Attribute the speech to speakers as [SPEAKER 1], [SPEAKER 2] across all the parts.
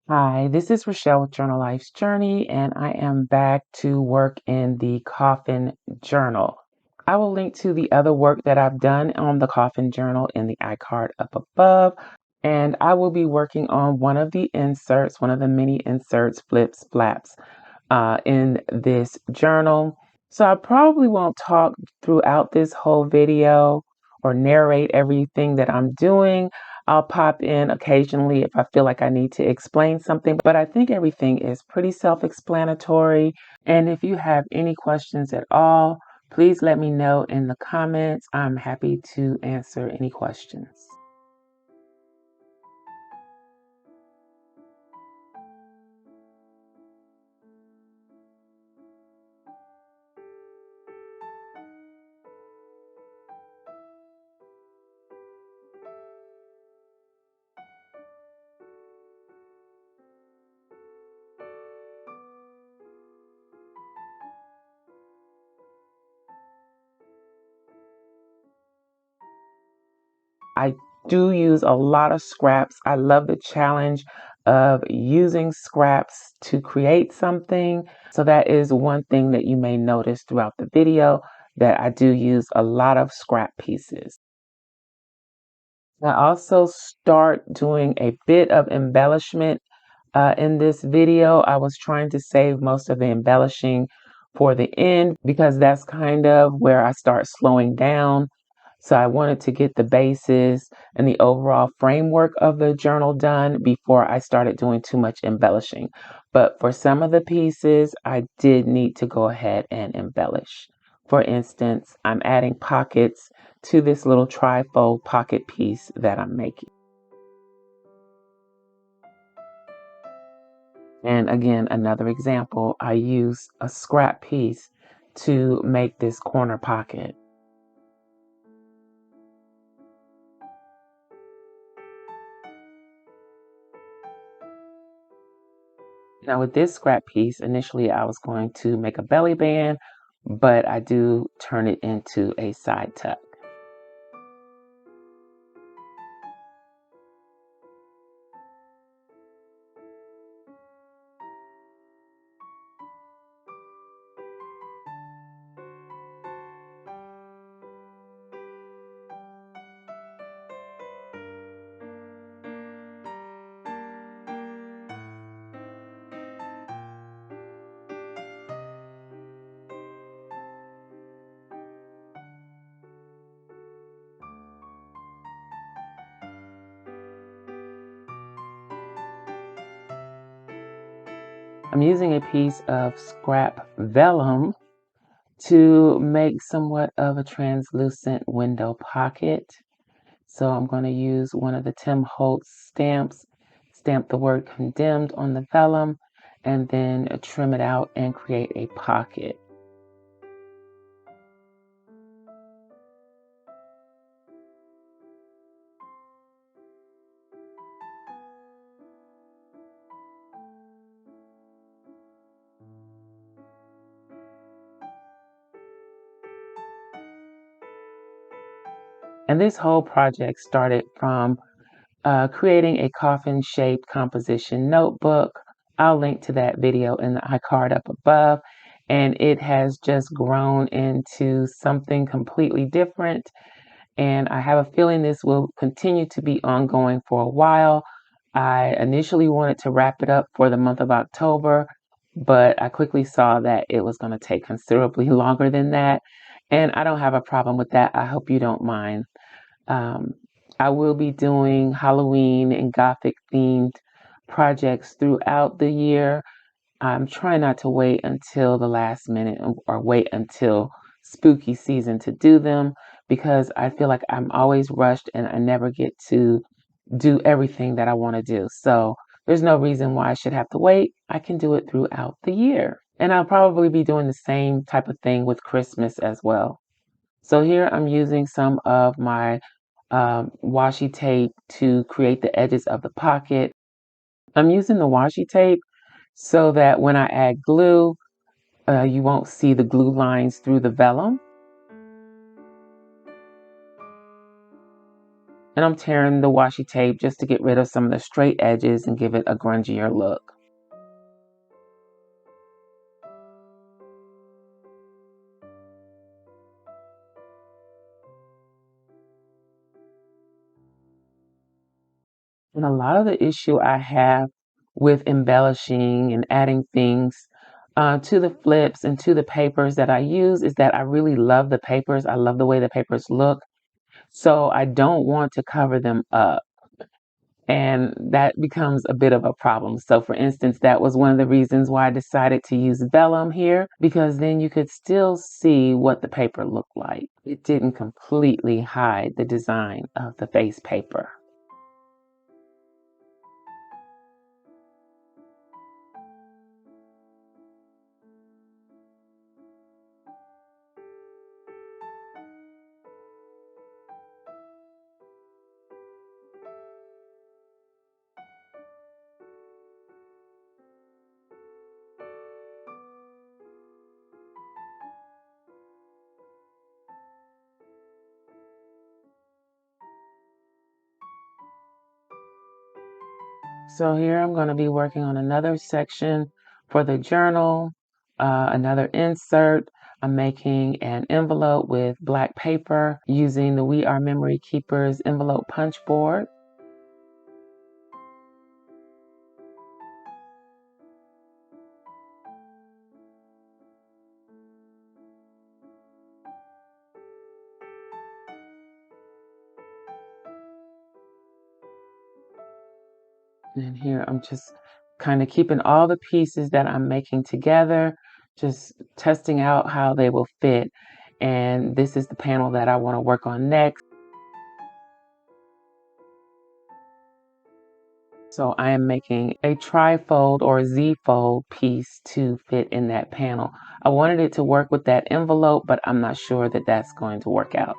[SPEAKER 1] Hi, this is Rachelle with Journal Life's Journey, and I am back to work in the Coffin journal. I will link to the other work that I've done on the Coffin journal in the iCard up above, and I will be working on one of the inserts, one of the mini inserts, flips, flaps, in this journal. So I probably won't talk throughout this whole video or narrate everything that I'm doing. I'll pop in occasionally if I feel like I need to explain something, but I think everything is pretty self-explanatory. And if you have any questions at all, please let me know in the comments. I'm happy to answer any questions. I do use a lot of scraps. I love the challenge of using scraps to create something. So that is one thing that you may notice throughout the video, that I do use a lot of scrap pieces. I also start doing a bit of embellishment in this video. I was trying to save most of the embellishing for the end because that's kind of where I start slowing down. So I wanted to get the basis and the overall framework of the journal done before I started doing too much embellishing. But for some of the pieces, I did need to go ahead and embellish. For instance, I'm adding pockets to this little trifold pocket piece that I'm making. And again, another example, I use a scrap piece to make this corner pocket. Now with this scrap piece, initially I was going to make a belly band, but I do turn it into a side tuck. I'm using a piece of scrap vellum to make somewhat of a translucent window pocket. So I'm going to use one of the Tim Holtz stamps, stamp the word condemned on the vellum, and then trim it out and create a pocket. And this whole project started from creating a coffin-shaped composition notebook. I'll link to that video in the iCard up above. And it has just grown into something completely different. And I have a feeling this will continue to be ongoing for a while. I initially wanted to wrap it up for the month of October, but I quickly saw that it was going to take considerably longer than that. And I don't have a problem with that. I hope you don't mind. Um, I will be doing Halloween and Gothic themed projects throughout the year. I'm trying not to wait until the last minute or wait until spooky season to do them because I feel like I'm always rushed and I never get to do everything that I want to do. So there's no reason why I should have to wait. I can do it throughout the year. And I'll probably be doing the same type of thing with Christmas as well. So here I'm using some of my washi tape to create the edges of the pocket. I'm using the washi tape so that when I add glue, you won't see the glue lines through the vellum. And I'm tearing the washi tape just to get rid of some of the straight edges and give it a grungier look. And a lot of the issue I have with embellishing and adding things to the flips and to the papers that I use is that I really love the papers. I love the way the papers look. So I don't want to cover them up. And that becomes a bit of a problem. So, for instance, that was one of the reasons why I decided to use vellum here, because then you could still see what the paper looked like. It didn't completely hide the design of the face paper. So here I'm going to be working on another section for the journal, another insert. I'm making an envelope with black paper using the We Are Memory Keepers envelope punch board. And here I'm just kind of keeping all the pieces that I'm making together, just testing out how they will fit. And this is the panel that I want to work on next. So I am making a tri-fold or Z-fold piece to fit in that panel. I wanted it to work with that envelope, but I'm not sure that that's going to work out.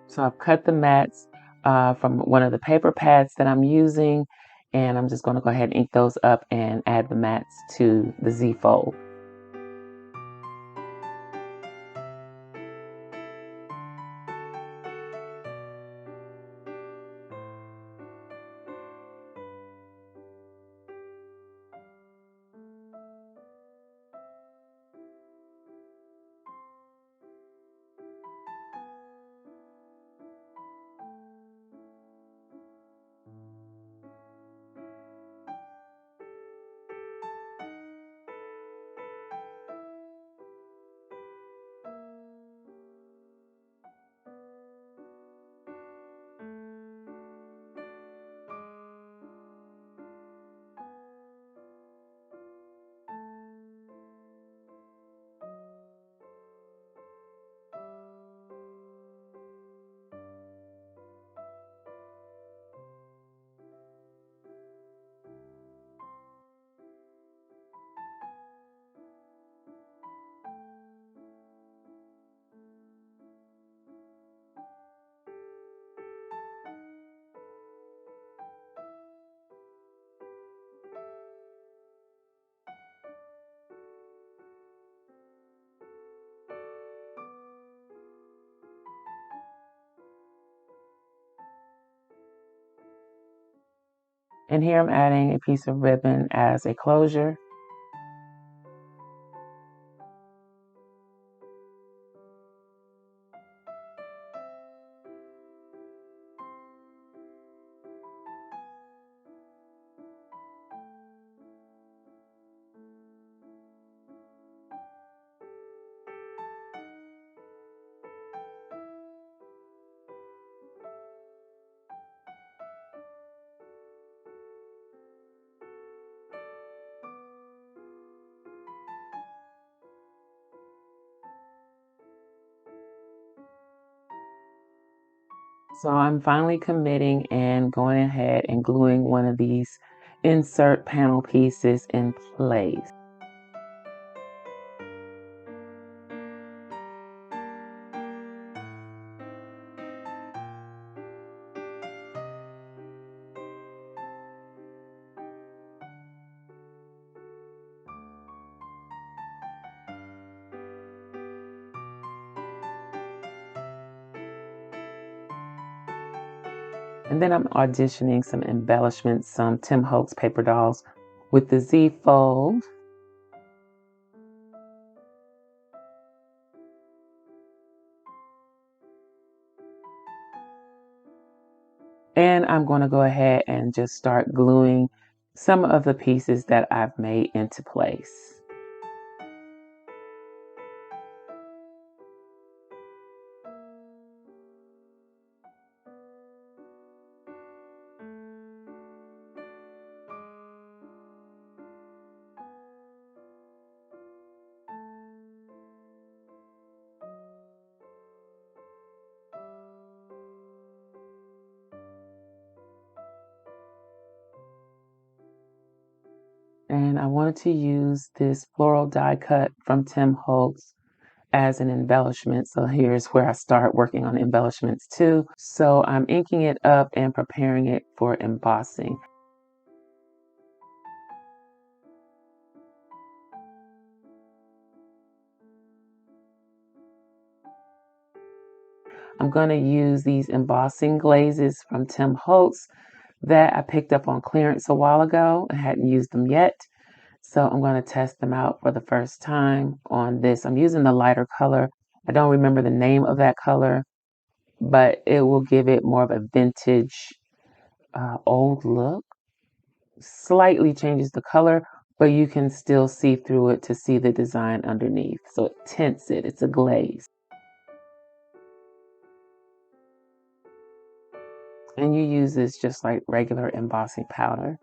[SPEAKER 1] So I've cut the mats from one of the paper pads that I'm using, and I'm just going to go ahead and ink those up and add the mats to the Z-fold. And here I'm adding a piece of ribbon as a closure. So I'm finally committing and going ahead and gluing one of these insert panel pieces in place. And then I'm auditioning some embellishments, some Tim Holtz paper dolls with the Z fold. And I'm going to go ahead and just start gluing some of the pieces that I've made into place. And I wanted to use this floral die cut from Tim Holtz as an embellishment. So here's where I start working on embellishments too. So I'm inking it up and preparing it for embossing. I'm going to use these embossing glazes from Tim Holtz that I picked up on clearance a while ago. I hadn't used them yet. So I'm going to test them out for the first time on this. I'm using the lighter color. I don't remember the name of that color, but it will give it more of a vintage, old look. Slightly changes the color, but you can still see through it to see the design underneath. So it tints it. It's a glaze. And you use this just like regular embossing powder.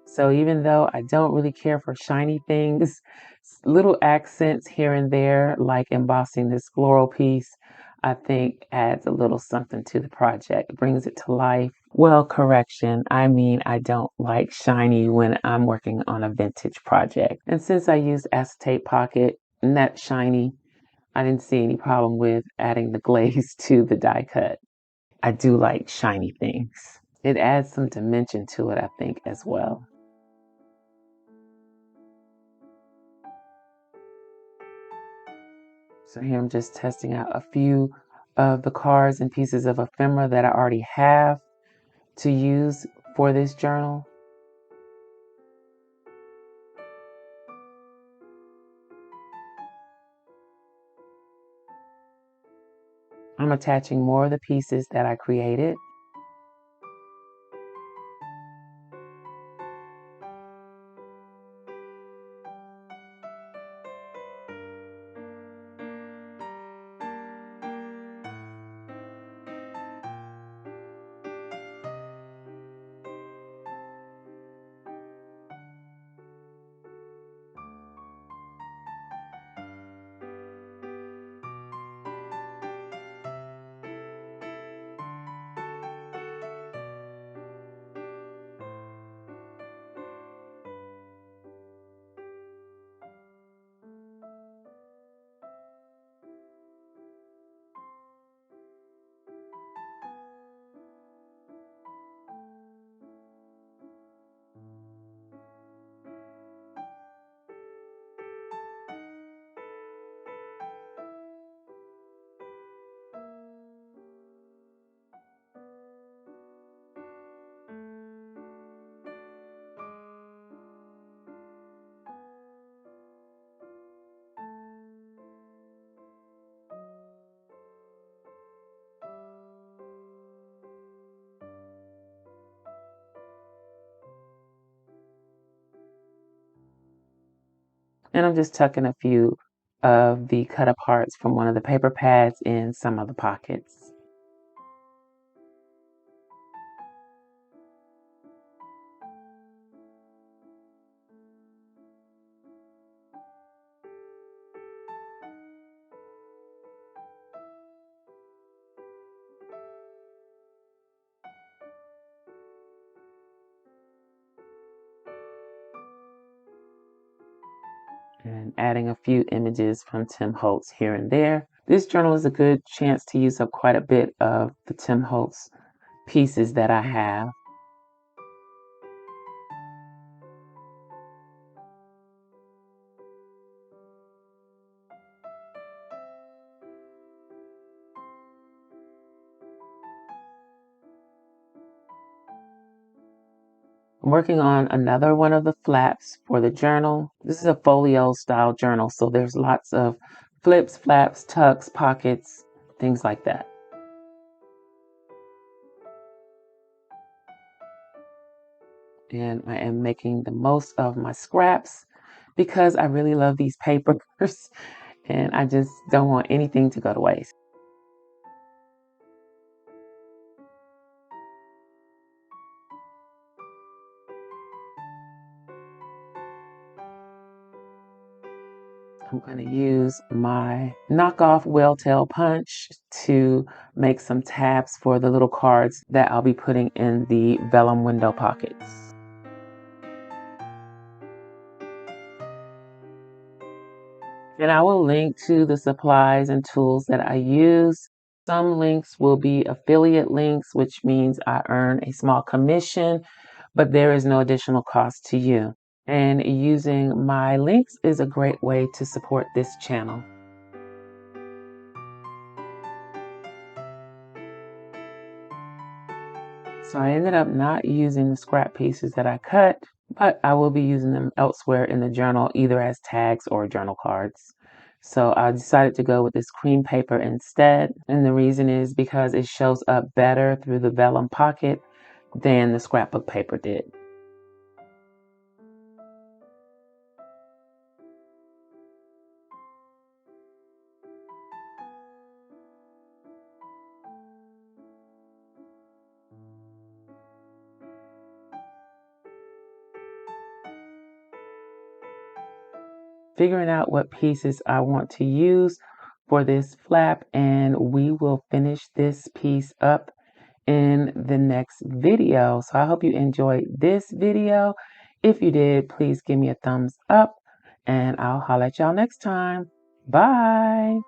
[SPEAKER 1] So even though I don't really care for shiny things, little accents here and there, like embossing this floral piece, I think adds a little something to the project, brings it to life. Well, correction, I mean I don't like shiny when I'm working on a vintage project. And since I used acetate pocket and that's shiny, I didn't see any problem with adding the glaze to the die cut. I do like shiny things. It adds some dimension to it, I think, as well. So here I'm just testing out a few of the cards and pieces of ephemera that I already have to use for this journal. I'm attaching more of the pieces that I created. And I'm just tucking a few of the cut aparts from one of the paper pads in some of the pockets. And adding a few images from Tim Holtz here and there. This journal is a good chance to use up quite a bit of the Tim Holtz pieces that I have. I'm working on another one of the flaps for the journal. This is a folio style journal, so there's lots of flips, flaps, tucks, pockets, things like that. And I am making the most of my scraps because I really love these papers and I just don't want anything to go to waste. I'm going to use my knockoff whale tail punch to make some tabs for the little cards that I'll be putting in the vellum window pockets. And I will link to the supplies and tools that I use. Some links will be affiliate links, which means I earn a small commission, but there is no additional cost to you. And using my links is a great way to support this channel. So I ended up not using the scrap pieces that I cut, but I will be using them elsewhere in the journal, either as tags or journal cards. So I decided to go with this cream paper instead. And the reason is because it shows up better through the vellum pocket than the scrapbook paper did. Figuring out what pieces I want to use for this flap, and we will finish this piece up in the next video. So I hope you enjoyed this video. If you did, please give me a thumbs up and I'll holler at y'all next time. Bye.